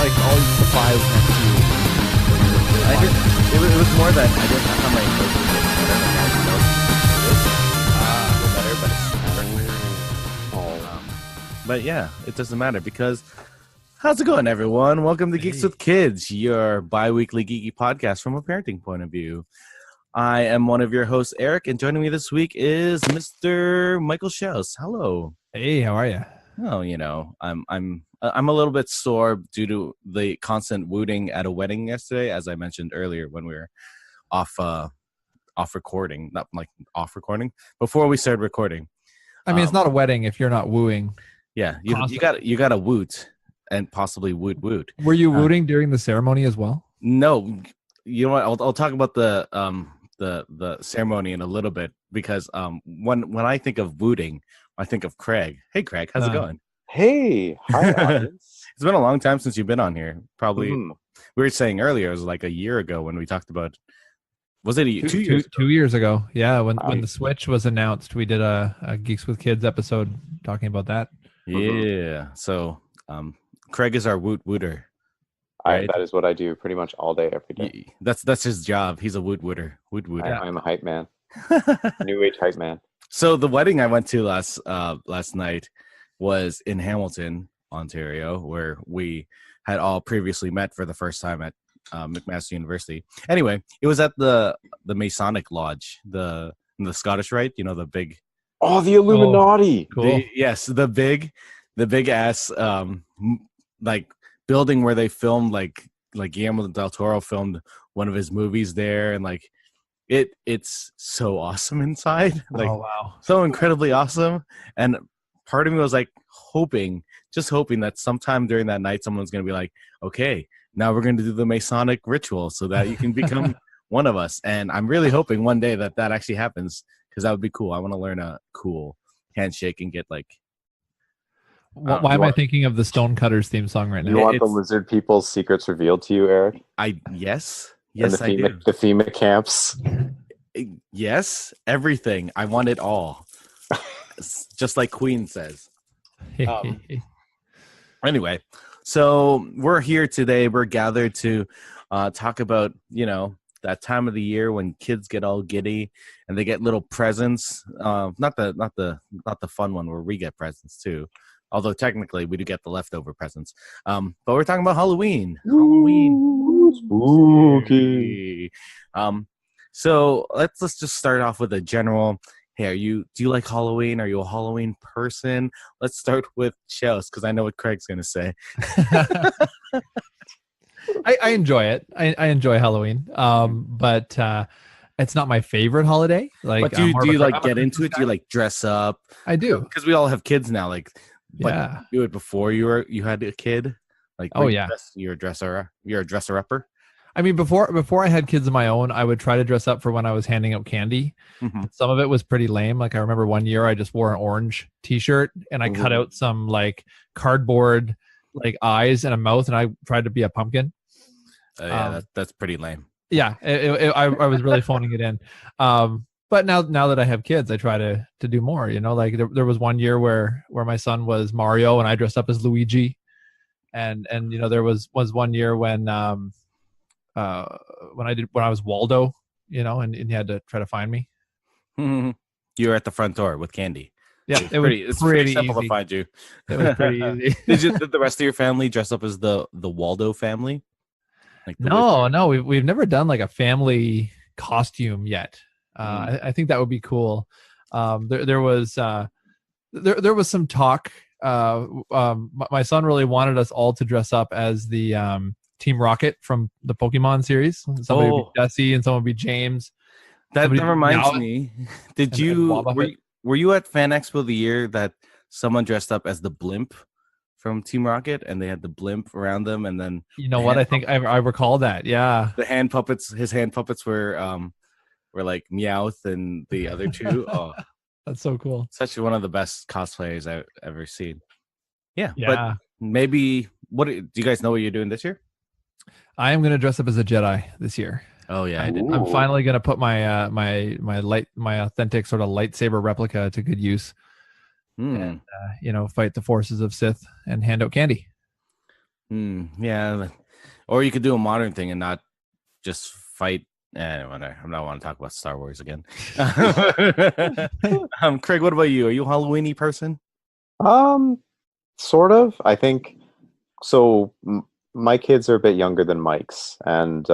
like all these supplies next to you. It was more that I didn't have how my nose was getting better. But yeah, it doesn't matter because how's it going, everyone? Welcome to Geeks with Kids, your bi-weekly geeky podcast from a parenting point of view. I am one of your hosts, Erik, and joining me this week is Mr. Michael Schaus. Hello. Hey, how are you? Oh, I'm a little bit sore due to the constant wooting at a wedding yesterday, as I mentioned earlier when we were off recording, not like off recording, before we started recording. I mean, it's not a wedding if you're not wooing. Yeah, you got to woot and possibly woot. Were you wooting during the ceremony as well? No, you know what? I'll talk about the ceremony in a little bit because when I think of wooting, I think of Craig. Hey, Craig, how's it going? Hey, hi, audience. It's been a long time since you've been on here. Probably, we were saying earlier, it was like a year ago when we talked about. Was it 2 years? 2 years ago? Yeah, when the Switch was announced, we did a Geeks with Kids episode talking about that. Yeah. So, Craig is our wooter. Right? That is what I do pretty much all day, every day. That's his job. He's a wooter. I'm a hype man. New age hype man. So the wedding I went to last night was in Hamilton, Ontario, where we had all previously met for the first time at McMaster University. Anyway, it was at the Masonic Lodge, the Scottish Rite. You know, the big. Oh, the Illuminati! Cool. The big ass like building where they filmed like Guillermo del Toro filmed one of his movies there, and like it's so awesome inside. Like, oh wow, so incredibly awesome. And part of me was like hoping that sometime during that night someone's gonna be like, okay, now we're gonna do the Masonic ritual so that you can become one of us. And I'm really hoping one day that actually happens, because that would be cool. I want to learn a cool handshake and get like. Why am I thinking of the Stonecutters theme song right now? You want the lizard people's secrets revealed to you, Erik? Yes, I do. The FEMA camps. Yes, everything. I want it all. Just like Queen says. Anyway, so we're here today. We're gathered to talk about, that time of the year when kids get all giddy and they get little presents. Not the fun one where we get presents too. Although technically we do get the leftover presents. But we're talking about Halloween. Ooh, spooky. So let's just start off with a general. Hey, do you like Halloween? Are you a Halloween person? Let's start with Chels, because I know what Craig's gonna say. I enjoy it. I enjoy Halloween. But it's not my favorite holiday. Like, but do you like get into it? Do you like dress up? I do, because we all have kids now. Like, yeah. Do it before you had a kid. Like, you're a dresser upper. I mean, before I had kids of my own, I would try to dress up for when I was handing out candy. Mm-hmm. Some of it was pretty lame. Like, I remember one year I just wore an orange T-shirt and I cut out some like cardboard like eyes and a mouth, and I tried to be a pumpkin. That's pretty lame. Yeah, I was really phoning it in. But now that I have kids, I try to do more. Like there was one year where my son was Mario and I dressed up as Luigi, and there was one year when I was Waldo, and he had to try to find me. Mm-hmm. You were at the front door with candy. Yeah, it's pretty simple to find you. It was pretty easy. Did the rest of your family dress up as the Waldo family? Like no, we've never done like a family costume yet. I think that would be cool. There was some talk. My son really wanted us all to dress up as the Team Rocket from the Pokemon series. Somebody would be Jesse and someone would be James. That reminds me. Were you at Fan Expo the year that someone dressed up as the Blimp from Team Rocket and they had the blimp around them, and then I think I recall that. Yeah, the hand puppets. His hand puppets were like Meowth and the other two. Oh, that's so cool. Such one of the best cosplayers I've ever seen. Yeah. But maybe do you guys know what you're doing this year? I am going to dress up as a Jedi this year. Oh yeah, I'm finally going to put my my authentic sort of lightsaber replica to good use, and fight the forces of Sith and hand out candy. Yeah, or you could do a modern thing and not just fight. I'm not want to talk about Star Wars again. Craig, what about you? Are you a Halloweeny person? Um, sort of. I think so. My kids are a bit younger than Mike's, and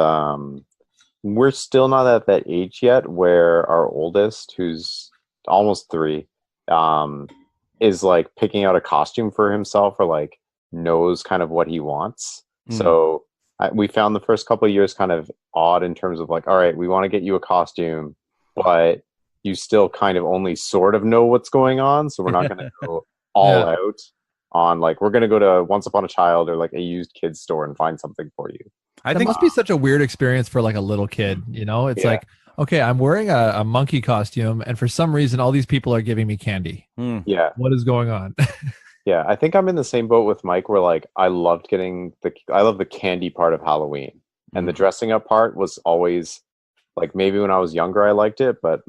we're still not at that age yet where our oldest, who's almost 3, um, is like picking out a costume for himself or like knows kind of what he wants. Mm. So we found the first couple of years kind of odd in terms of like, all right, we want to get you a costume, but you still kind of only sort of know what's going on. So we're not going to go all Yeah. out on like, we're going to go to Once Upon a Child or like a used kids store and find something for you. I That think must be such a weird experience for like a little kid, you know? It's Yeah. like, okay, I'm wearing a monkey costume, and for some reason, all these people are giving me candy. Yeah. What is going on? Yeah, I think I'm in the same boat with Mike where like I love the candy part of Halloween. And the dressing up part was always like maybe when I was younger I liked it, but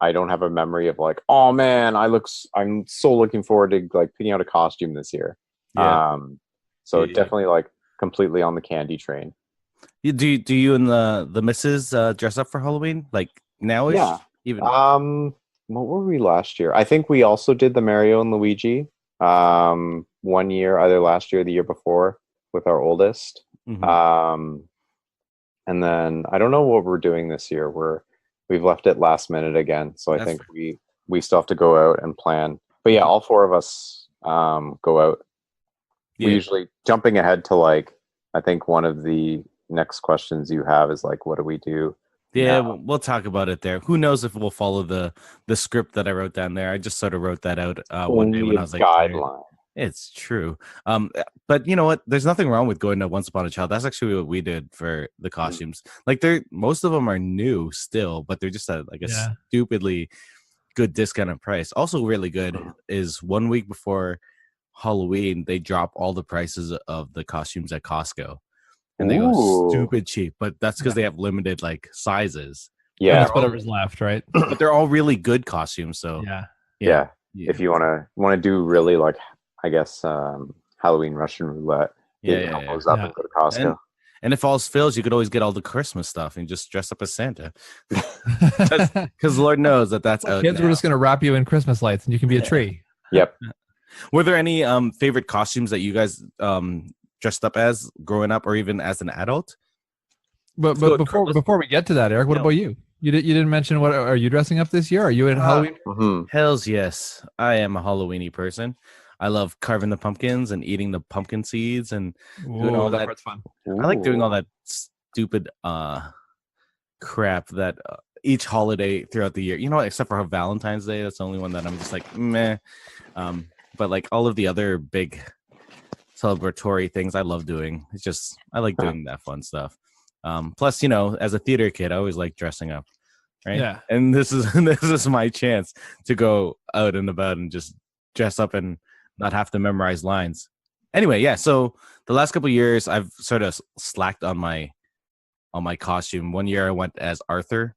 I don't have a memory of like, oh man, I'm so looking forward to like picking out a costume this year. Yeah. So Yeah. definitely like completely on the candy train. Do you and the missus dress up for Halloween like nowish? Yeah. Even What were we last year? I think we also did the Mario and Luigi. One year, either last year or the year before, with our oldest. And then I don't know what we're doing this year. We've left it last minute again, so I think we still have to go out and plan. But yeah, all 4 of us go out. Yeah. We usually, jumping ahead to like, I think one of the next questions you have is like, what do we do? Yeah, now? we'll talk about it there. Who knows if we'll follow the script that I wrote down there. I just sort of wrote that out one day Only when a I was like tired. guideline. It's true. But you know what? There's nothing wrong with going to Once Upon a Child. That's actually what we did for the costumes. Like most of them are new still, but they're just at like a stupidly good discounted price. Also really good is 1 week before Halloween, they drop all the prices of the costumes at Costco. And they go stupid cheap, but that's because they have limited like sizes. Yeah, that's whatever's left, right? But they're all really good costumes. So yeah. If you want to do really like, I guess Halloween Russian roulette, get your elbows up and go to Costco. And if all fails, you could always get all the Christmas stuff and just dress up as Santa. Because Lord knows that's out. Kids, now. we're just gonna wrap you in Christmas lights, and you can be a tree. Yep. Were there any favorite costumes that you guys dressed up as growing up, or even as an adult? But before we get to that, Eric, what about you? You didn't mention what are you dressing up this year? Are you at Halloween? Hells yes, I am a Halloweeny person. I love carving the pumpkins and eating the pumpkin seeds and doing all that. Part's fun. I like doing all that stupid crap that each holiday throughout the year. You know, except for Valentine's Day, that's the only one that I'm just like meh. But like all of the other big celebratory things I love doing. It's just I like doing that fun stuff. Plus, you know, as a theater kid, I always like dressing up, right? Yeah. And this is my chance to go out and about and just dress up and not have to memorize lines. Anyway, yeah. So the last couple of years, I've sort of slacked on my costume. One year, I went as Arthur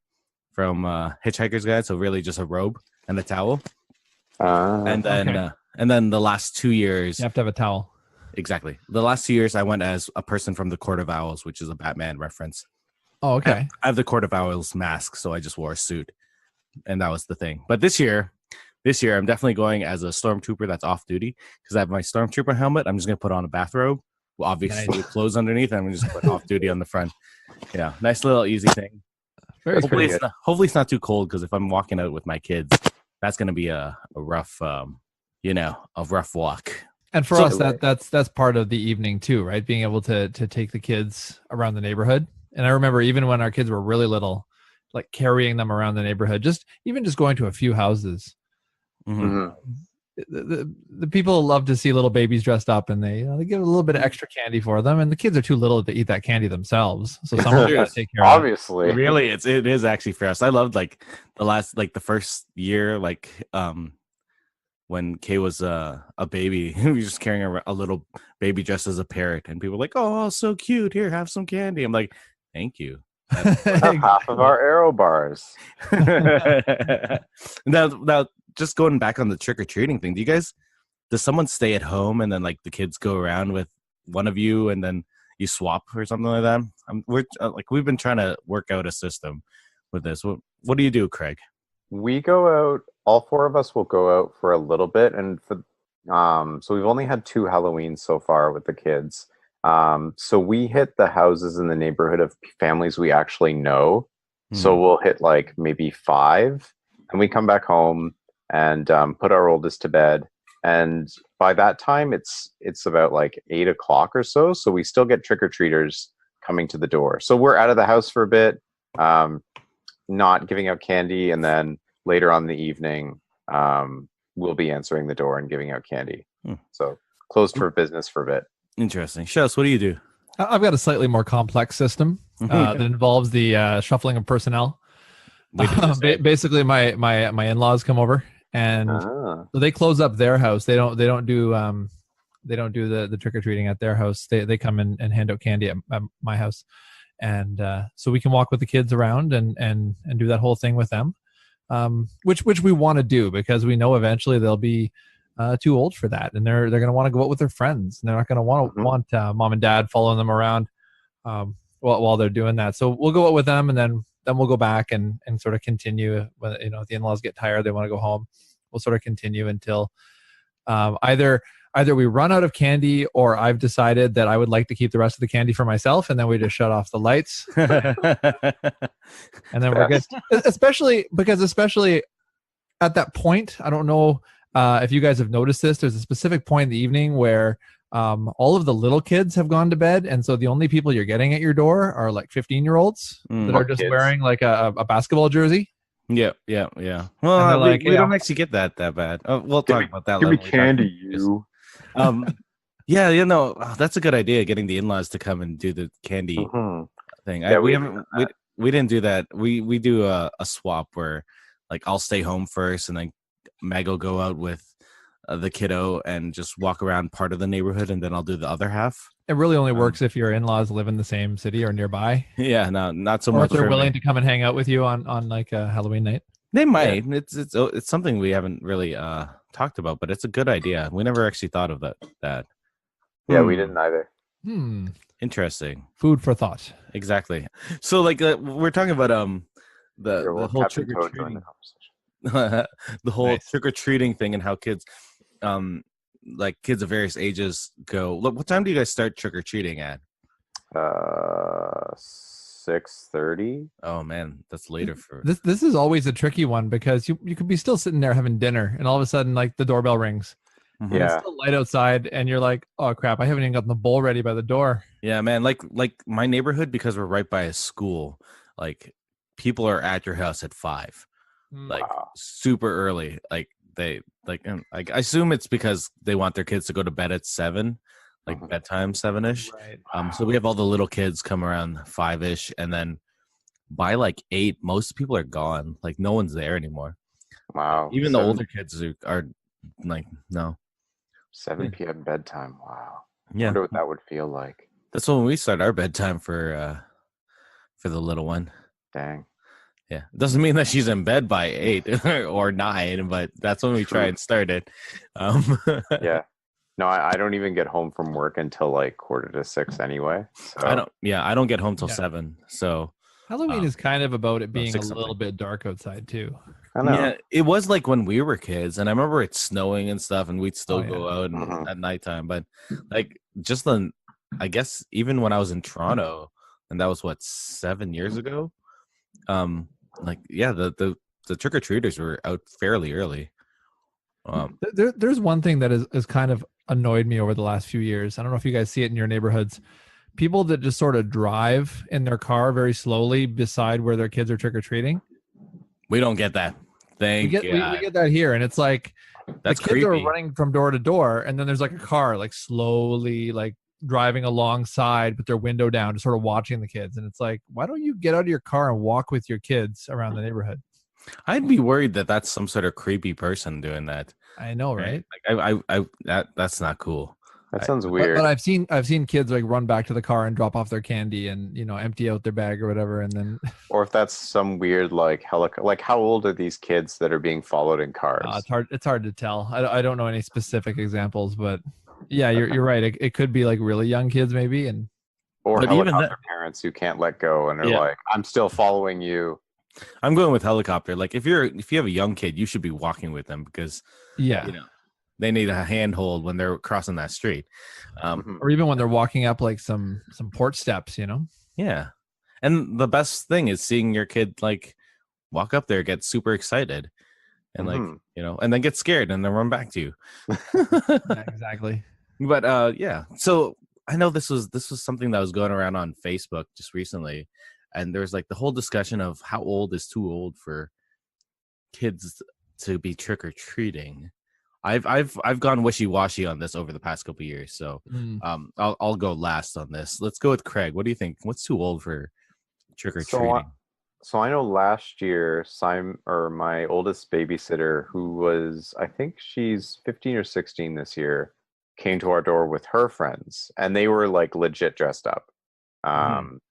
from Hitchhiker's Guide, so really just a robe and a towel. And then the last 2 years, you have to have a towel. Exactly. The last 2 years, I went as a person from the Court of Owls, which is a Batman reference. Oh, okay. I have the Court of Owls mask, so I just wore a suit, and that was the thing. But this year, I'm definitely going as a stormtrooper that's off duty because I have my stormtrooper helmet. I'm just gonna put on a bathrobe, well, obviously with clothes underneath, and I'm just put off duty on the front. Yeah, nice little easy thing. Hopefully it's not too cold because if I'm walking out with my kids, that's gonna be a rough, a rough walk. And for us, that's part of the evening too, right? Being able to take the kids around the neighborhood. And I remember even when our kids were really little, like carrying them around the neighborhood, just going to a few houses. Mm-hmm. The people love to see little babies dressed up, and they give a little bit of extra candy for them. And the kids are too little to eat that candy themselves, so someone's got to take care of it. Obviously, really, it is actually for us. I loved like the first year, like when Kay was a baby, he was just carrying a little baby dressed as a parrot, and people were like, "Oh, so cute! Here, have some candy." I'm like, "Thank you." Half of our arrow bars. Now, just going back on the trick or treating thing, does someone stay at home and then like the kids go around with one of you and then you swap or something like that? We've been trying to work out a system with this. What do you do, Craig? We go out. All four of us will go out for a little bit, and so we've only had 2 Halloweens so far with the kids. So we hit the houses in the neighborhood of families we actually know. So we'll hit like maybe 5, and we come back home and put our oldest to bed. And by that time, it's about like 8 o'clock or so. So we still get trick-or-treaters coming to the door. So we're out of the house for a bit, not giving out candy, and then later on in the evening, we'll be answering the door and giving out candy. So closed for business for a bit. Interesting. Shuss, what do you do? I've got a slightly more complex system that involves the shuffling of personnel. Basically, my in-laws come over, and so they close up their house. They don't do the trick or treating at their house. They come in and hand out candy at my house, and so we can walk with the kids around and do that whole thing with them, which we want to do because we know eventually they'll be too old for that, and they're going to want to go out with their friends, and they're not going to want mom and dad following them around while they're doing that. So we'll go out with them, and then we'll go back and sort of continue. When if the in-laws get tired, they want to go home, we'll sort of continue until either we run out of candy, or I've decided that I would like to keep the rest of the candy for myself, and then we just shut off the lights, and then we're good. Especially at that point, I don't know if you guys have noticed this. There's a specific point in the evening where all of the little kids have gone to bed, and so the only people you're getting at your door are like 15-year-olds that are just wearing like a basketball jersey. Yeah. Well, we don't actually get that bad. We'll talk about that. Give me candy, you. That's a good idea. Getting the in-laws to come and do the candy thing. Yeah, we didn't do that. We do a swap where like I'll stay home first, and then Meg will go out with the kiddo and just walk around part of the neighborhood, and then I'll do the other half. It really only works if your in-laws live in the same city or nearby. Yeah, no, not so or much. If they're willing to come and hang out with you on like a Halloween night. They might. Yeah. It's something we haven't really talked about, but it's a good idea. We never actually thought of that. Yeah, we didn't either. Interesting. Food for thought. Exactly. So like we're talking about the whole trick or treating. The whole trick or treating thing, and how kids kids of various ages go. Look, what time do you guys start trick or treating at? 6:30. Oh man, that's later for this is always a tricky one, because you could be still sitting there having dinner, and all of a sudden like the doorbell rings. Yeah, it's still light outside, and you're like, oh crap, I haven't even gotten the bowl ready by the door. Yeah, man. Like my neighborhood, because we're right by a school, like people are at your house at 5. Like super early. Like they I assume it's because they want their kids to go to bed at 7, like bedtime 7ish. Right. So we have all the little kids come around 5ish, and then by like 8, most people are gone. Like no one's there anymore. Wow. Even the older kids are like, no. 7 p.m. bedtime. Wow. Yeah. I wonder what that would feel like. That's when we start our bedtime for the little one. Dang. Yeah, it doesn't mean that she's in bed by 8 or 9, but that's when we try and start it. Yeah, no, I don't even get home from work until like 5:45 anyway. So. I don't get home till 7. So Halloween is kind of about it being a little bit dark outside too. I know. Yeah, it was like when we were kids, and I remember it snowing and stuff, and we'd still go out at nighttime. But like just then, I guess even when I was in Toronto, and that was 7 years ago. The trick-or-treaters were out fairly early. There's one thing that is kind of annoyed me over the last few years. I don't know if you guys see it in your neighborhoods. People that just sort of drive in their car very slowly beside where their kids are trick-or-treating. We don't get that. We get that here, and it's like that's the kids creepy. are running from door to door, and then there's like a car like slowly like driving alongside with their window down, just sort of watching the kids. And it's like, why don't you get out of your car and walk with your kids around the neighborhood? I'd be worried that that's some sort of creepy person doing that. I know, right? Like that's not cool. That sounds weird. But I've seen kids like run back to the car and drop off their candy and empty out their bag or whatever, and then. Or if that's some weird like how old are these kids that are being followed in cars? It's hard to tell. I don't know any specific examples, but. Yeah, you're right. It could be like really young kids maybe, and Or But even helicopter that, parents who can't let go and are yeah, like, I'm still following you. I'm going with helicopter. Like if you have a young kid, you should be walking with them because yeah, you know they need a handhold when they're crossing that street. Mhm. or even when they're walking up like some porch steps, you know. Yeah, and the best thing is seeing your kid like walk up there, get super excited, and like Mhm. and then get scared and then run back to you. Yeah, exactly. But yeah. So I know this was something that was going around on Facebook just recently, and there's like the whole discussion of how old is too old for kids to be trick or treating. I've gone wishy washy on this over the past couple of years, so Mm. I'll go last on this. Let's go with Craig. What do you think? What's too old for trick or So, treating? so I know last year, Simon or my oldest babysitter, who was, I think she's 15 or 16 this year, came to our door with her friends, and they were like legit dressed up.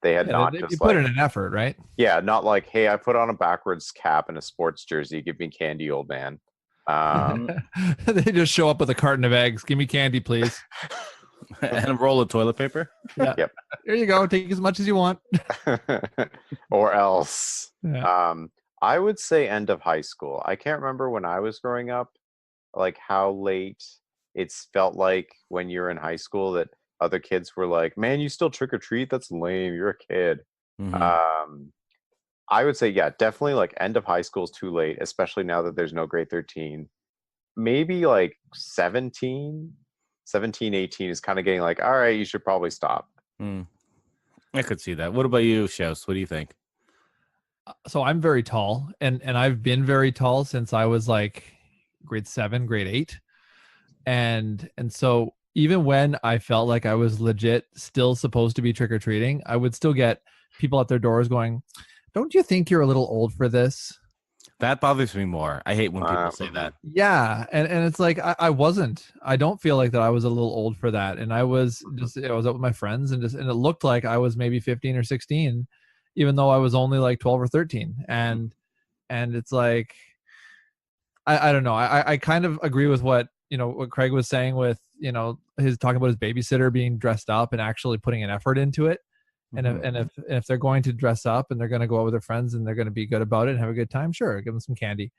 They had Yeah, not you just put like, in an effort, right? yeah, not like, hey, I put on a backwards cap and a sports jersey. Give me candy, old man. Um, They just show up with a carton of eggs. Give me candy, please. And a roll of toilet paper. Yeah. Yep. There you go. Take as much as you want. or else. Yeah. I would say end of high school. I can't remember when I was growing up, like how late it's felt like when you're in high school that other kids were like, "Man, you still trick or treat? That's lame. You're a kid." Mhm. Um, I would say, yeah, definitely like end of high school is too late, especially now that there's no grade 13. Maybe like 17, 18 is kind of getting like, all right, you should probably stop. Mm. I could see that. What about you, Shouse? What do you think? So I'm very tall, and I've been very tall since I was like grade 7, grade 8. And so even when I felt like I was legit still supposed to be trick-or-treating, I would still get people at their doors going, "Don't you think you're a little old for this?" That bothers me more. I hate when people say Mhm. that. Yeah, and it's like I wasn't. I don't feel like that I was a little old for that, and I was just I was out with my friends, and it looked like I was maybe 15 or 16, even though I was only like 12 or 13, and it's like I don't know. I kind of agree with what what Craig was saying with his talking about his babysitter being dressed up and actually putting an effort into it. And if, Mhm. and if they're going to dress up and they're going to go out with their friends and they're going to be good about it and have a good time, sure, give them some candy.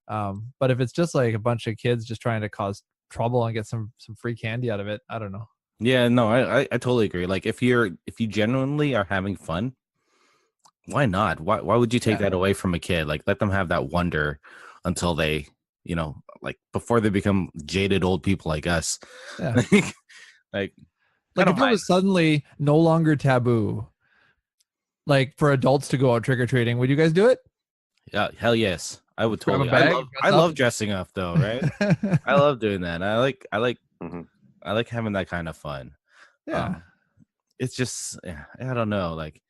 But if it's just like a bunch of kids just trying to cause trouble and get some free candy out of it, I don't know. Yeah, no, I totally agree. Like if you genuinely are having fun, why not? Why would you take Yeah, that away from a kid? Like let them have that wonder until they, like before they become jaded old people like us. yeah. Like I Like don't if it mind. was suddenly no longer taboo, like for adults to go out trick or treating, would you guys do it? Yeah, hell yes. I would Grab a totally. bag, I dress up. love dressing up though, right? I love doing that. Mhm. I like having that kind of fun. Yeah. Um it's just yeah, I don't know, like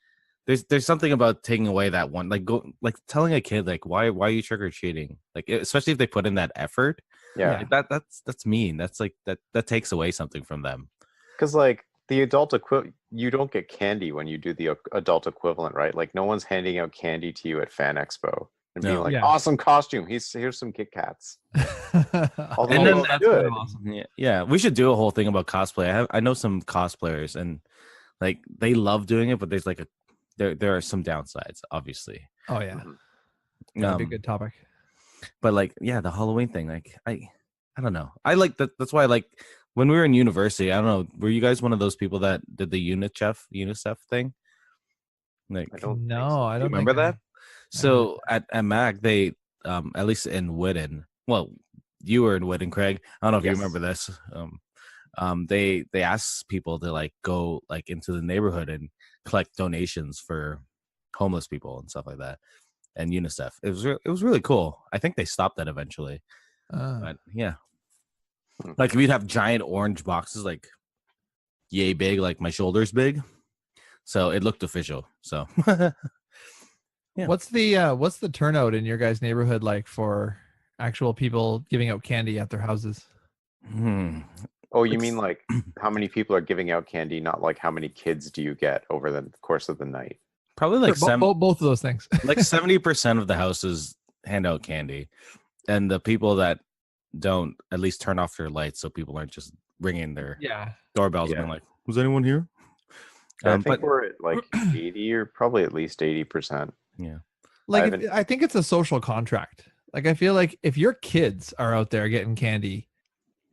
there's something about taking away that one, like telling a kid like why are you trick or treating, like especially if they put in that effort, Yeah. Yeah. like that's mean. That's like that takes away something from them. Because like the adult equivalent, you don't get candy when you do the adult equivalent, right? Like no one's handing out candy to you at Fan Expo and being No, like, Yeah. "Awesome costume. Here's some Kit Kats." and Although then Although it's that's kind of good. awesome. yeah, we should do a whole thing about cosplay. I know some cosplayers and like they love doing it, but there's like there are some downsides, obviously. Oh yeah. Mhm. Yeah, that'd be a Um, good topic. but like yeah, the Halloween thing, like I don't know. I like that. That's why I like when we were in university. I don't know. Were you guys one of those people that did the UNICEF thing? Like, I do don't think No, so. I you don't remember think that? I heard of So at Mac, they at least in Whitten. Well, you were in Whitten, Craig. I don't know if you remember Yes. this. They asked people to like go like into the neighborhood and collect donations for homeless people and stuff like that, and UNICEF. It was really cool. I think they stopped that eventually, that. but yeah, Hmm. like we'd have giant orange boxes, like yay big, like my shoulders big, so it looked official. So yeah. What's the turnout in your guys' neighborhood like for actual people giving out candy at their houses? Hmm. Oh, you Like, mean like how many people are giving out candy, not like how many kids do you get over the course of the night? probably Sure, like both of those things. like 70% of the houses hand out candy, and the people that don't at least turn off their lights so people aren't just ringing their doorbells and Yeah. being like, "Was anyone here?" I think But we're at like 80 or probably at least 80%. yeah, Like I think it's a social contract. Like I feel like if your kids are out there getting candy,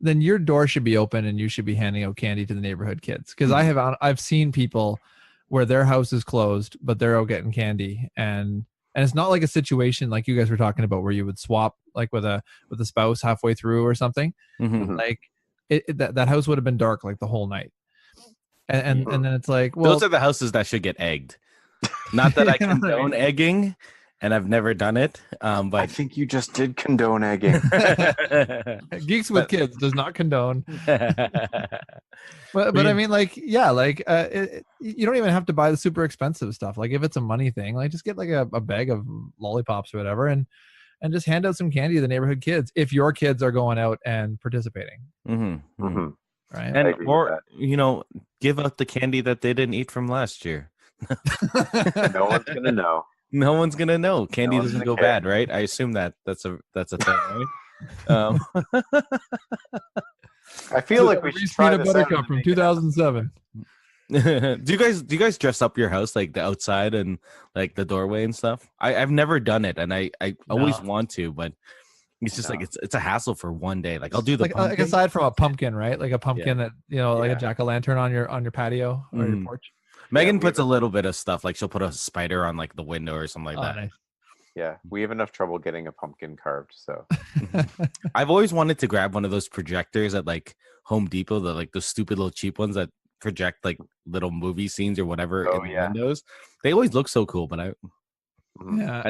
then your door should be open and you should be handing out candy to the neighborhood kids. Because I've seen people where their house is closed, but they're out getting candy, and it's not like a situation like you guys were talking about where you would swap like with a spouse halfway through or something. Like that house would have been dark like the whole night, and then it's like, well, those are the houses that should get egged. Not that I condone egging, and I've never done it. But I think you just did condone egging. Geeks with Kids does not condone. But I mean, like, yeah, like you don't even have to buy the super expensive stuff. Like if it's a money thing, like just get like a bag of lollipops or whatever, and just hand out some candy to the neighborhood kids if your kids are going out and participating. Right. And or give out the candy that they didn't eat from last year. No one's gonna know. No one's gonna know. Candy doesn't go bad, right? I assume that's a thing, right? I feel like we should try a buttercup from 2007. Do you guys dress up your house like the outside and like the doorway and stuff? I've never done it, and I always want to, but it's just like it's a hassle for one day. Like I'll do the like aside from a pumpkin, right? Like a pumpkin that like a jack-o'-lantern on your patio or your porch. Megan puts a little bit of stuff, like she'll put a spider on like the window or something like that. Nice. Yeah, we have enough trouble getting a pumpkin carved, so I've always wanted to grab one of those projectors at like Home Depot, like those stupid little cheap ones that project like little movie scenes or whatever in the windows. They always look so cool, but I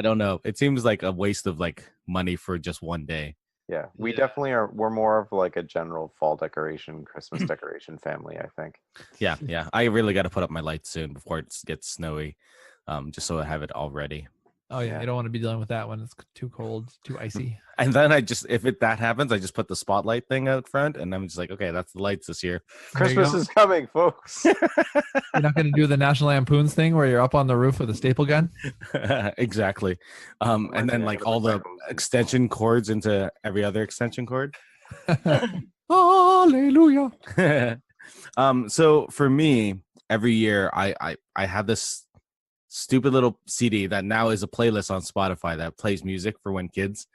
don't know. It seems like a waste of like money for just one day. Yeah, we definitely are. We're more of like a general fall decoration, Christmas decoration family, I think. Yeah. I really got to put up my lights soon before it gets snowy, just so I have it all ready. Oh yeah, you don't want to be dealing with that when it's too cold, too icy. And then if that happens, I just put the spotlight thing out front, and I'm just like, okay, that's the lights this year. Christmas is coming, folks. You're not going to do the National Lampoon's thing where you're up on the roof with a staple gun. Exactly. And then like all the extension cords into every other extension cord. Hallelujah. So for me, every year I have this stupid little CD that now is a playlist on Spotify that plays music for when kids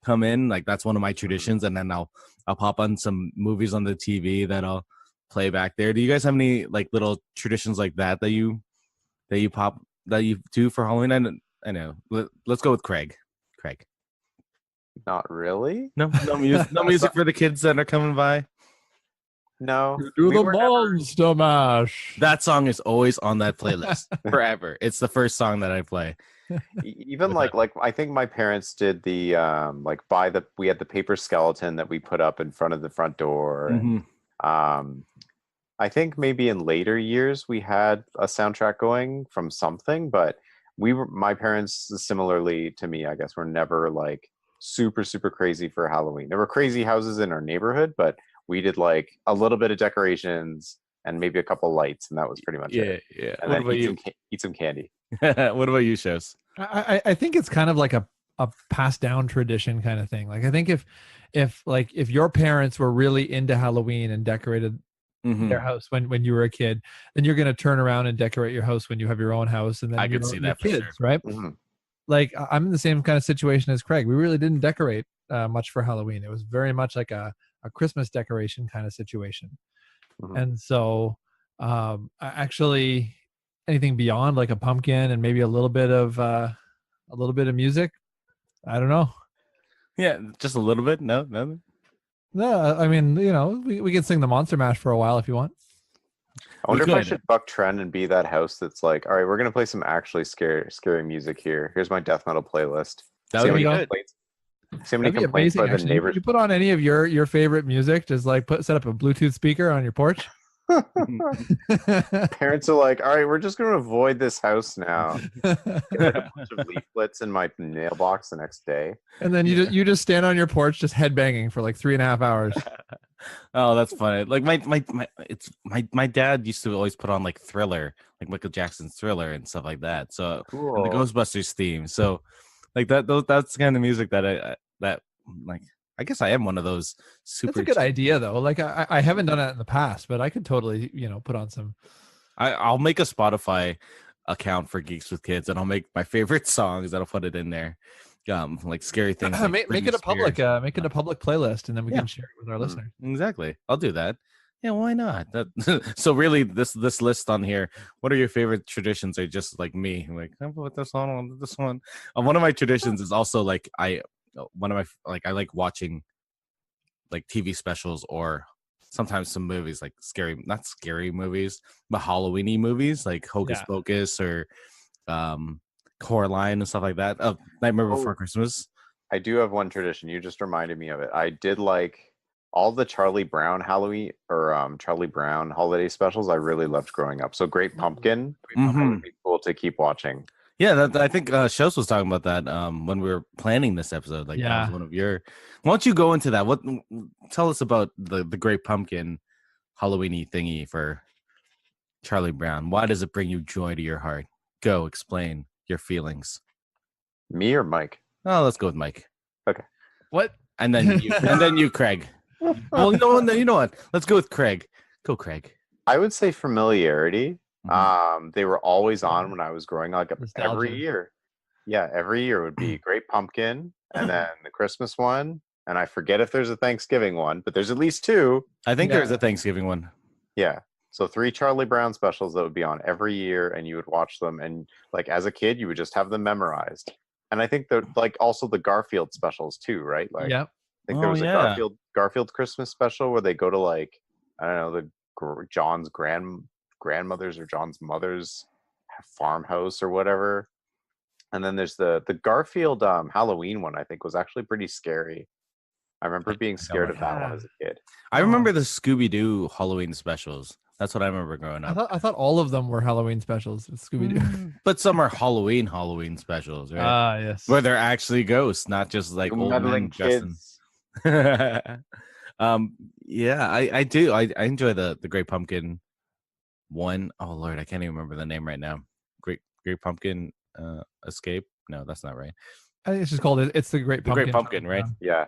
come in. Like that's one of my traditions, and then I'll pop on some movies on the TV that I'll play back there. Do you guys have any like little traditions like that you do for Halloween? I know. Let's go with Craig. Not really. No music for the kids that are coming by. No. Do the Monster Mash. That song is always on that playlist forever. It's the first song that I play. Even like I think my parents did the we had the paper skeleton that we put up in front of the front door. And, I think maybe in later years we had a soundtrack going from something, but my parents, similarly to me, I guess, were never like super, super crazy for Halloween. There were crazy houses in our neighborhood, but we did like a little bit of decorations and maybe a couple lights, and that was pretty much it. Yeah. And then eat some candy. What about you, Shows? I think it's kind of like a passed down tradition kind of thing. Like I think if your parents were really into Halloween and decorated their house when you were a kid, then you're going to turn around and decorate your house when you have your own house. And then I could see that for kids, sure. Right? Like I'm in the same kind of situation as Craig. We really didn't decorate much for Halloween. It was very much like a Christmas decoration kind of situation. And so actually anything beyond like a pumpkin and maybe a little bit of music, I don't know. Yeah, just a little bit. No, nothing. No, I mean, we can sing the Monster Mash for a while if you want. I wonder if I should buck trend and be that house that's like, all right, we're gonna play some actually scary music here. Here's my death metal playlist. That would be good. See how many complaints by the neighbors. You put on any of your favorite music, just like set up a Bluetooth speaker on your porch. Parents are like, all right, we're just going to avoid this house now. Get like a bunch of leaflets in my mailbox the next day. And then you just stand on your porch just headbanging for like 3.5 hours. Oh, that's funny. Like my dad used to always put on like Thriller, like Michael Jackson's Thriller and stuff like that. So cool. And the Ghostbusters theme. So like that's the kind of music that I I guess I am one of those super. That's a good idea, though. Like I haven't done it in the past, but I could totally, put on some. I'll make a Spotify account for Geeks with Kids, and I'll make my favorite songs, and I'll put it in there. Like scary things. Like make it a public, playlist, and then we can share it with our listeners. Exactly. I'll do that. Yeah, why not? So really, this list on here. What are your favorite traditions? Are just like me. I'm like, I'll put this on this one. One of my traditions is also like I like watching like TV specials or sometimes some movies like not scary movies, but Halloweeny movies like Hocus Pocus or Coraline and stuff like that. Nightmare Before Christmas. I do have one tradition. You just reminded me of it. I did like all the Charlie Brown Halloween or Charlie Brown holiday specials. I really loved growing up. So Great Pumpkin would be cool to keep watching. Yeah, I think Shows was talking about that when we were planning this episode. Like, that was one of your. Why don't you go into that? Tell us about the Great Pumpkin Halloweeny thingy for Charlie Brown. Why does it bring you joy to your heart? Go explain your feelings. Me or Mike? Oh, let's go with Mike. Okay. What? And then you, Craig. Well, no, you know what? Let's go with Craig. Go, Craig. I would say familiarity. They were always on when I was growing up. Every year. Yeah, every year would be Great Pumpkin and then the Christmas one. And I forget if there's a Thanksgiving one, but there's at least two. I think there's a Thanksgiving one. Yeah. So 3 Charlie Brown specials that would be on every year, and you would watch them. And like as a kid, you would just have them memorized. And I think that like also the Garfield specials too, right? Like, I think there was a Garfield Christmas special where they go to like, I don't know, John's grandmother's or John's mother's farmhouse or whatever. And then there's the Garfield Halloween one. I think was actually pretty scary. I remember being scared of that one as a kid. I remember the Scooby-Doo Halloween specials. That's what I remember growing up. I thought all of them were Halloween specials. Scooby-Doo. But some are Halloween specials, right? Yes. Where they're actually ghosts, not just like old men kids. Yeah, I do. I enjoy the Great Pumpkin one. Oh Lord, I can't even remember the name right now. Great Pumpkin Escape. No, that's not right. I think it's just called It's the Great Pumpkin. The Great Pumpkin, right? Yeah.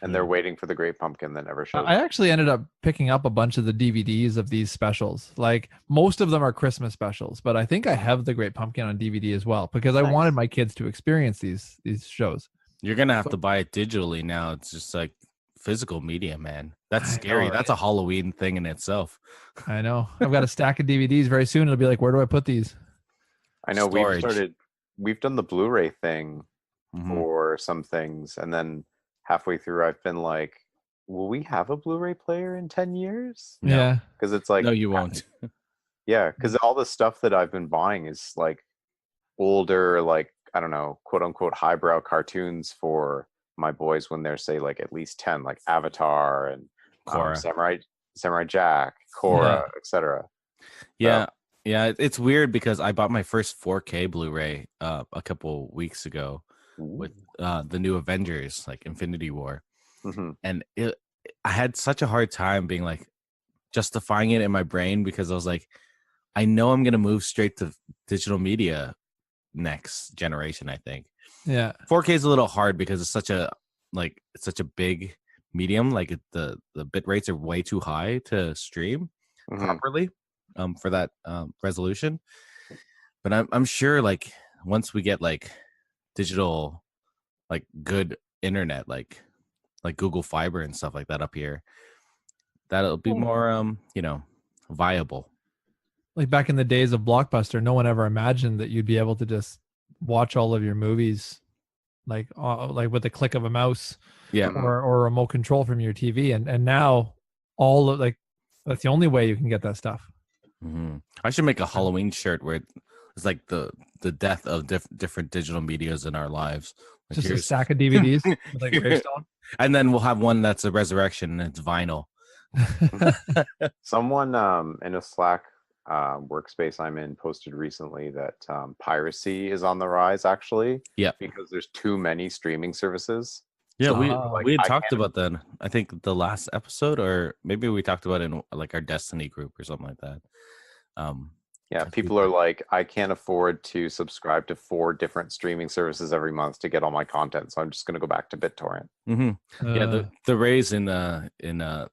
And they're waiting for the Great Pumpkin that never shows. I actually ended up picking up a bunch of the DVDs of these specials. Like most of them are Christmas specials, but I think I have the Great Pumpkin on DVD as well because I wanted my kids to experience these shows. You're gonna have to buy it digitally now. It's just like physical media, man. That's scary. Right? That's a Halloween thing in itself. I know. I've got a stack of DVDs. Very soon it'll be like, where do I put these? I know. Storage. We've done the Blu-ray thing for some things, and then halfway through I've been like, will we have a Blu-ray player in 10 years? Yeah. Because it's like, no, you won't. Yeah, because all the stuff that I've been buying is like older, like, I don't know, quote unquote highbrow cartoons for my boys when they're say like at least 10, like Avatar and Samurai Jack, Korra, etc. Yeah. Yeah, it's weird because I bought my first 4K Blu-ray a couple weeks ago with the new Avengers, like Infinity War, and I had such a hard time being like justifying it in my brain because I was like, I know I'm gonna move straight to digital media next generation. I think 4K is a little hard because it's such a big medium. Like the bit rates are way too high to stream properly for that resolution. But I'm sure like once we get like digital, like good internet, like Google Fiber and stuff like that up here, that'll be more viable. Like back in the days of Blockbuster, no one ever imagined that you'd be able to just watch all of your movies like with the click of a mouse or a remote control from your TV, and now all of that's the only way you can get that stuff. I should make a Halloween shirt where it's like the death of different digital medias in our lives. Like just a stack of DVDs with like gravestone. And then we'll have one that's a resurrection and it's vinyl. Someone in a Slack workspace I'm in posted recently that piracy is on the rise actually. Yeah. Because there's too many streaming services. Yeah, so, we had talked about that. I think the last episode, or maybe we talked about it in like our Destiny group or something like that. Yeah, people are like, I can't afford to subscribe to 4 different streaming services every month to get all my content, so I'm just going to go back to BitTorrent. Yeah, the raise in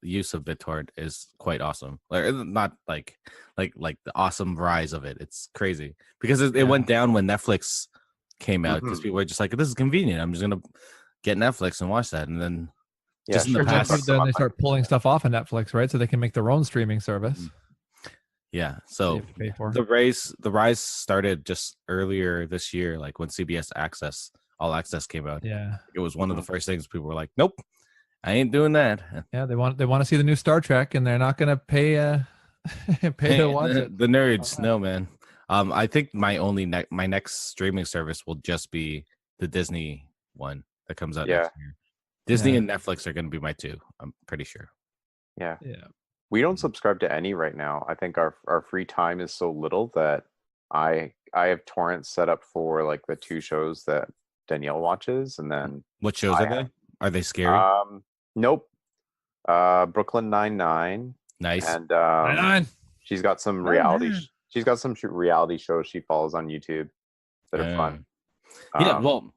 use of BitTorrent is quite awesome. Like, not like the awesome rise of it. It's crazy because it went down when Netflix came out because people were just like, this is convenient. I'm just gonna get Netflix and watch that, and then just in the past, then they start pulling stuff off of Netflix, right? So they can make their own streaming service. Yeah, so the rise started just earlier this year, like when CBS All Access came out. Yeah, it was one of the first things people were like, "Nope, I ain't doing that." Yeah, they want to see the new Star Trek, and they're not going to pay to watch it. The nerds, no man. I think my next streaming service will just be the Disney one that comes out next year. Disney and Netflix are going to be my two. I'm pretty sure. Yeah. We don't subscribe to any right now. I think our free time is so little that I have torrents set up for like the 2 shows that Danielle watches, and then what shows are they? Are they scary? Nope. Brooklyn Nine-Nine. Nice. And Nine-Nine. She's got some reality. She's got some reality shows she follows on YouTube that are fun. Yeah. Well,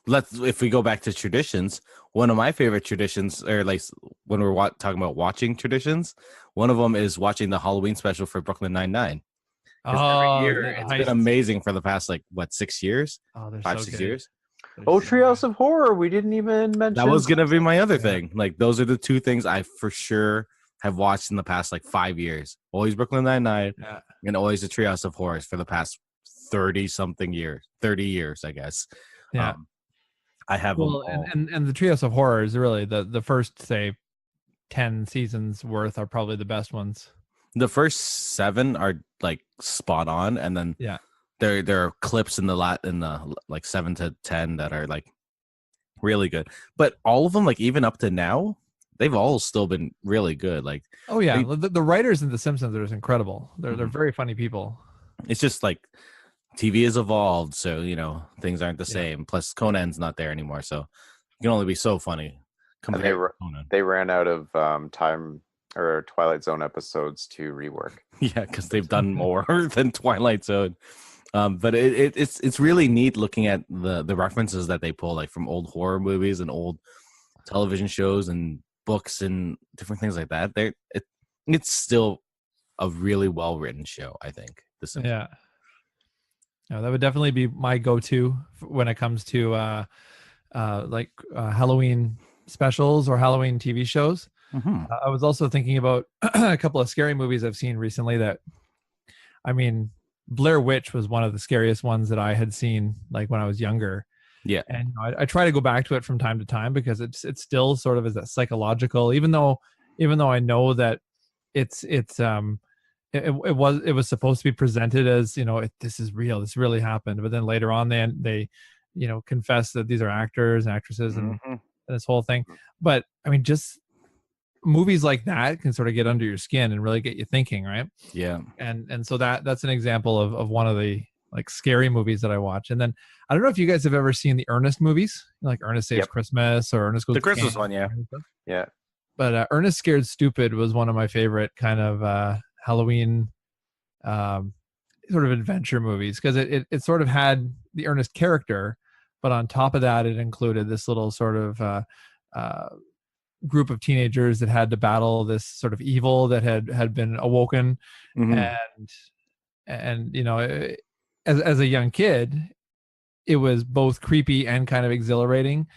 if we go back to traditions, one of my favorite traditions, or like when we're talking about watching traditions, one of them is watching the Halloween special for Brooklyn Nine-Nine. Every year, it's been amazing for the past 6 years? 5-6 years. Treehouse of Horror. We didn't even mention. That was gonna be my other thing. Like, those are the 2 things I for sure have watched in the past 5 years. Always Brooklyn Nine-Nine, and always the Treehouse of Horrors for the past 30 years, I guess. Yeah. I have them all. And the Treehouse of Horrors, really the first, say, 10 seasons worth are probably the best ones. The first 7 are spot on, and then there are clips in the 7 to 10 that are really good. But all of them, even up to now, they've all still been really good. The writers in The Simpsons are incredible. They're very funny people. It's just TV has evolved, so things aren't the same. Plus, Conan's not there anymore, so it can only be so funny. They ran out of time or Twilight Zone episodes to rework. Yeah, because they've done more than Twilight Zone. But it's really neat looking at the references that they pull, from old horror movies and old television shows and books and different things like that. It's still a really well written show, I think. Yeah. No, that would definitely be my go-to when it comes to Halloween specials or Halloween TV shows. I was also thinking about a couple of scary movies I've seen recently Blair Witch was one of the scariest ones that I had seen when I was younger. Yeah. And I try to go back to it from time to time because it's still sort of is that psychological, even though I know that it was supposed to be presented as this is real, this really happened, but then later on they confess that these are actors and actresses and this whole thing. But just movies like that can sort of get under your skin and really get you thinking, right? Yeah. And so that's an example of one of the scary movies that I watch. And then I don't know if you guys have ever seen the Ernest movies, like Ernest Saves Christmas or Ernest Goes the Christmas one. Yeah. But Ernest Scared Stupid was one of my favorite kind of Halloween sort of adventure movies because it sort of had the Ernest character, but on top of that it included this little sort of group of teenagers that had to battle this sort of evil that had been awoken. And as a young kid it was both creepy and kind of exhilarating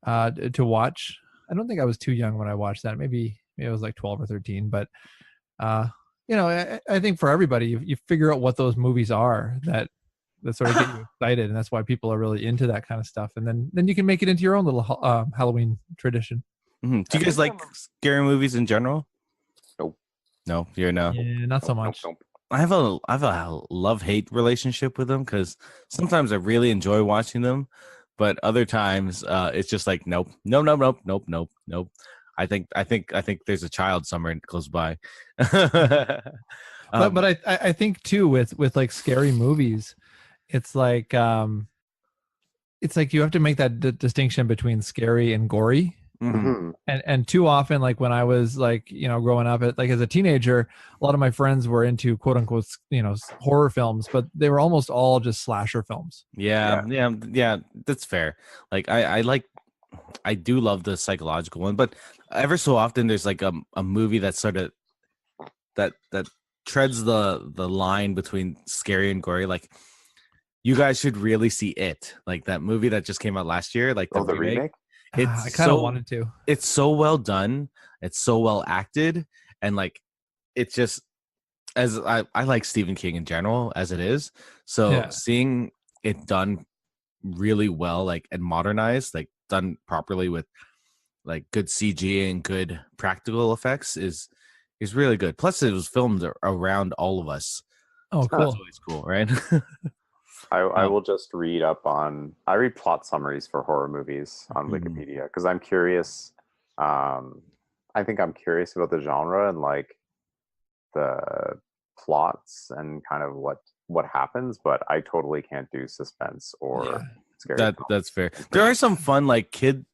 to watch. I don't think I was too young when I watched that. Maybe it was 12 or 13, but I think for everybody, you figure out what those movies are that sort of get you excited, and that's why people are really into that kind of stuff. And then you can make it into your own little Halloween tradition. Do you guys like scary movies in general? Nope. No, you're no. Yeah, not so much. Nope. I have a love-hate relationship with them because sometimes I really enjoy watching them, but other times it's just nope. I think there's a child somewhere close by. But I think too with scary movies, it's you have to make that distinction between scary and gory. Mhm. And too often, like when I was like, growing up, like as a teenager, a lot of my friends were into quote unquote, horror films, but they were almost all just slasher films. Yeah, Yeah. yeah, that's fair. Like I do love the psychological one, but ever so often there's like a movie that sort of that treads the line between scary and gory. Like you guys should really see it. Like that movie that just came out last year, like the Oh, the remake. remake? I It's kind of so wanted to. it's so well done. It's so well acted, and like it's just as I like Stephen King in general as it is. So Yeah. seeing it done really well, like and modernized, like done properly with like good CG and good practical effects is really good. Plus, it was filmed around all of us. Oh, So that's cool. always cool, right? I um, will just read up on. I read plot summaries for horror movies on mhm. Wikipedia because I'm curious. Um, I think I'm curious about the genre and like the plots and kind of what happens, but I totally can't do suspense or Yeah. scary That's fair. films. There are some fun like kid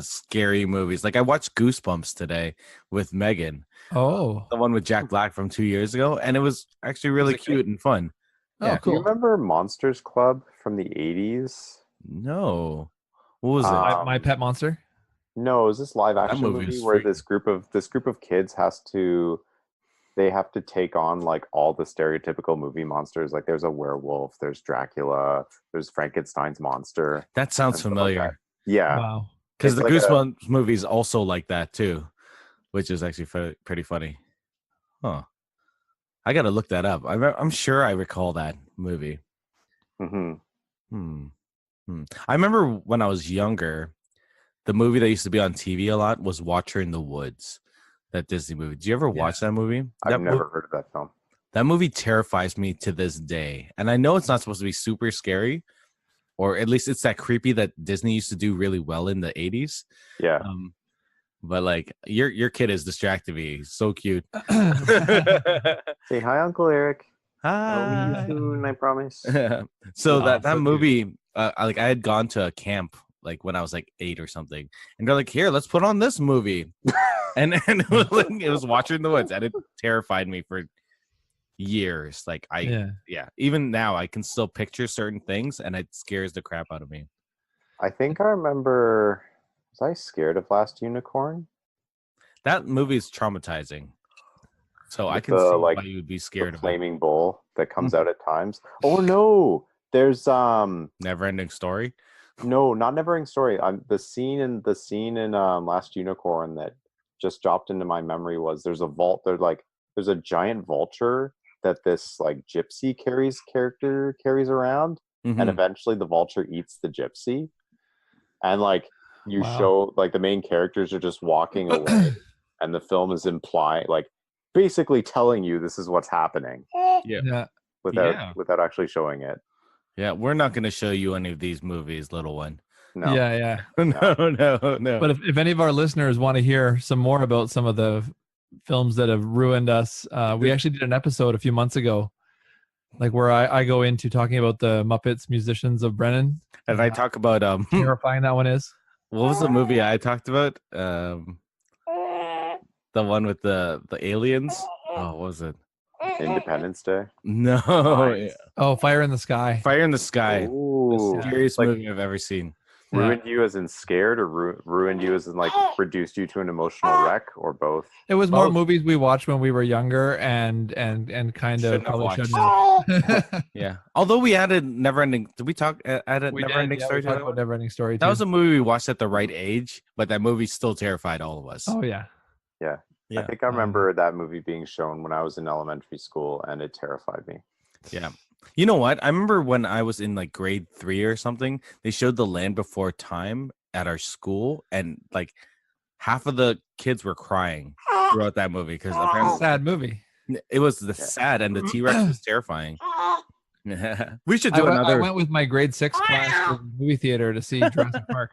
scary movies. Like I watched Goosebumps today with Megan, Oh, the one with Jack Black from 2 years ago, and it was actually was really it good? cute and fun. Oh, Yeah. Do you cool. remember Monsters Club from the 80s? No. What was it? My Um, Pet Monster. no, it was this live That action movie movie was where free. this group of kids they have to take on like all the stereotypical movie monsters. Like there's a werewolf, there's Dracula, there's Frankenstein's monster, That sounds and stuff like that. familiar. Yeah, Wow. Because it's the like a Goosebumps movie is also like that too, which is actually pretty funny. Huh. I got to look that up. I'm sure I recall that movie. mhm. Hmm. I remember when I was younger, the movie that used to be on TV a lot was Watcher in the Woods, that Disney movie. Did you ever Yeah. watch that movie? I've never heard of that film. That movie terrifies me to this day. And I know it's not supposed to be super scary, or at least it's that creepy that Disney used to do really well in the 80s. Yeah. Um, but like your kid is distracted me. He's so cute. Say hi, Uncle Eric. I'll meet you Hi. soon, I promise. So Oh, that so cute. movie, like I had gone to a camp like when I was like 8 or something, and they're like, "Here, let's put on this movie," and it was Watcher in the Woods, and it terrified me for years. Like Yeah. even now I can still picture certain things, and it scares the crap out of me. I think I remember. Was I scared of Last Unicorn? That movie is traumatizing, so I With can the see like why you would be the scared of it. flaming bull that comes out at times. Oh no, there's Never ending story. no, not Neverending Story. The scene in Last Unicorn that just dropped into my memory was there's a vault. There's a giant vulture that this like gypsy character carries around, and Mhm. eventually the vulture eats the gypsy, and like you Wow. show like the main characters are just walking away, and the film is implying like basically telling you this is what's happening Yeah. Yeah. Yeah. without actually showing it. Yeah, we're not going to show you any of these movies, little one. No. Yeah. Yeah. No. But if any of our listeners want to hear some more about some of the films that have ruined us, we actually did an episode a few months ago, like where I go into talking about the Muppets Musicians of Brennan. And I talk about Terrifying that one is. what was the movie I talked about? The one with the aliens. Oh, what was it? Independence Day. No, Nice. Oh, Fire in the Sky. Fire in the Sky. Ooh, Scariest like movie I've ever seen. ruined you as in scared, or ruined you as in like reduced you to an emotional wreck, or both? It was more Both. movies we watched when we were younger and kind of Shouldn't have probably watched. shouldn't have. Yeah. Although we added Neverending. Did we talk added We Neverending did. Yeah, Story we to talked that about one? Never Ending Story That too. was a movie we watched at the right age, but that movie still terrified all of us. Oh yeah. Yeah. Yeah. I think I remember that movie being shown when I was in elementary school, and it terrified me. Yeah. You know what? I remember when I was in like grade 3 or something, they showed The Land Before Time at our school, and like half of the kids were crying throughout that movie because apparently Sad movie. it was the sad and the T-Rex was terrifying. We should do I another. went with my grade 6 class to the movie theater to see Jurassic Park.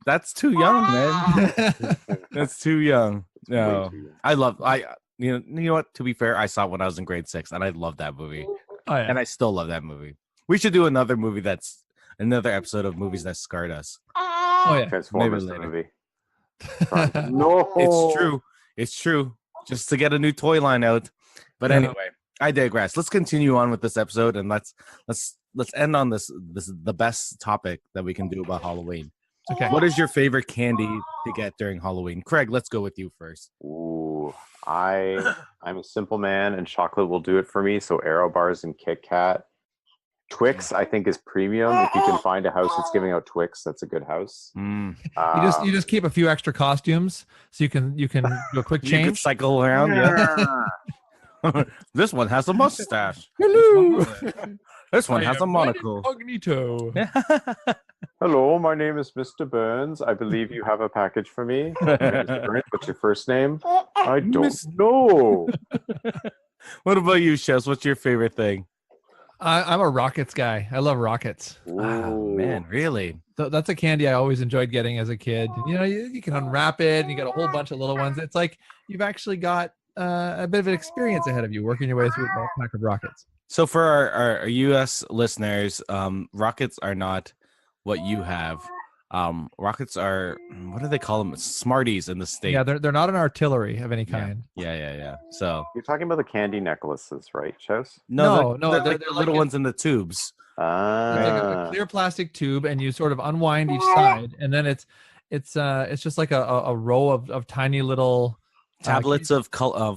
That's too young, man. That's too young. It's way No, too young. you know what? To be fair, I saw it when I was in grade 6, and I love that movie, Oh yeah. and I still love that movie. We should do another movie another episode of movies that scarred us. Oh yeah. Transformers Maybe the later. movie. No, It's true. It's true. Just to get a new toy line out. But Yeah. anyway, I digress. Let's continue on with this episode, and let's end on this the best topic that we can do about Halloween. Okay. What is your favorite candy to get during Halloween? Craig, let's go with you first. Ooh, I'm a simple man, and chocolate will do it for me. So Aero bars and Kit Kat. Twix, I think, is premium. If you can find a house that's giving out Twix, that's a good house. Mm. You just keep a few extra costumes so you can do a quick You could change. cycle around. Yeah. This one has a mustache. Hello. This one I has a am monocle. Incognito. Hello, my name is Mr. Burns. I believe you have a package for me. Mr. Burns, what's your first name? I don't know. What about you, Chefs? What's your favorite thing? I'm a rockets guy. I love rockets. Oh, man, really? So that's a candy I always enjoyed getting as a kid. You know, you can unwrap it and you got a whole bunch of little ones. It's like you've actually got a bit of an experience ahead of you working your way through a pack of rockets. So for our U.S. listeners, rockets are not what you have. Rockets are, what do they call them? Smarties in the States. Yeah, they're not an artillery of any kind. Yeah. So You're talking about the candy necklaces, right, Chos? No, they're like they're the little ones in the tubes. It's like a clear plastic tube, and you sort of unwind each side, and then it's just like a row of tiny little Tablets of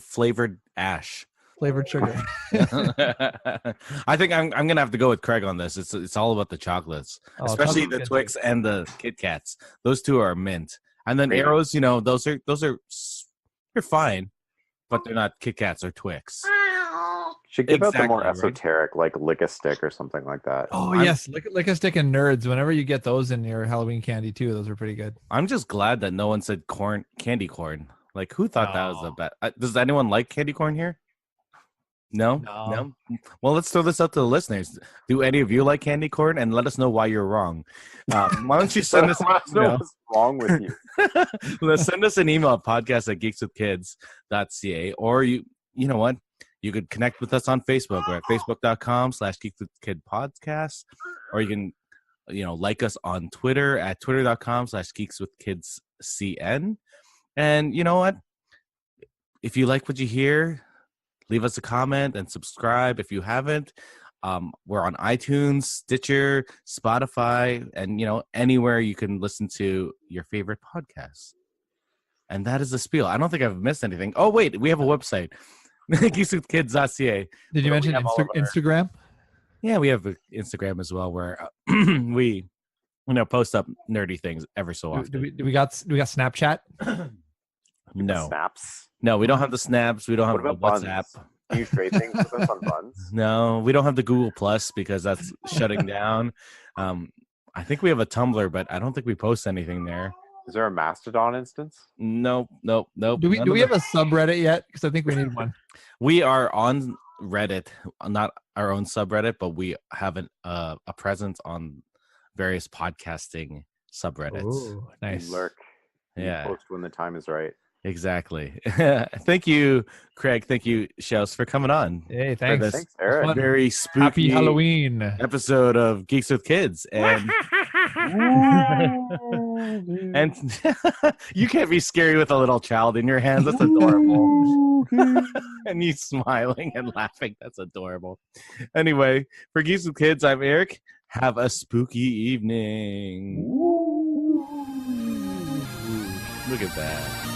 flavored ash. flavored sugar. I think I'm gonna have to go with Craig on this. It's all about the chocolates, especially the chocolate's Twix and the Kit Kats. Those two are mint, and then Arrows. You know, those are they're fine, but they're not Kit Kats or Twix. Should give out the more Exactly, right? esoteric, like Lick a Stick or something like that. Oh yes, lick a stick and Nerds. Whenever you get those in your Halloween candy too, those are pretty good. I'm just glad that no one said candy corn. Like, who thought that was a bad? Does anyone like candy corn here? No. Well, let's throw this out to the listeners. Do any of you like candy corn? And let us know why you're wrong. Why don't you send us? What's wrong with you? Let's send us an email at podcast@geekswithkids.ca, or you know what? You could connect with us on Facebook. We're at facebook.com/geekswithkidpodcast, or you can, like us on Twitter at twitter.com/geekswithkidscn. And you know what? If you like what you hear, leave us a comment and subscribe if you haven't. We're on iTunes, Stitcher, Spotify, and anywhere you can listen to your favorite podcasts. And that is the spiel. I don't think I've missed anything. Oh wait, we have a website, geekswithkids.ca. Did you mention Instagram? Yeah, we have Instagram as well, where we post up nerdy things ever so often. Do we got Snapchat? No. Snaps. No, we don't have the snaps. We don't have the WhatsApp. Can you trade things with us on buns? No, we don't have the Google Plus because that's shutting down. I think we have a Tumblr, but I don't think we post anything there. Is there a Mastodon instance? Nope. Do we have a subreddit yet? Because I think we need one. We are on Reddit, not our own subreddit, but we have a presence on various podcasting subreddits. Ooh, nice. Lurk. Yeah. Post when the time is right. Exactly. Thank you, Craig. Thank you, Shells, for coming on. Hey, thanks. Thanks, Erik. Very spooky Happy Halloween episode of Geeks with Kids. And and you can't be scary with a little child in your hands. That's adorable. And you smiling and laughing. That's adorable. Anyway, for Geeks with Kids, I'm Erik. Have a spooky evening. Look at that.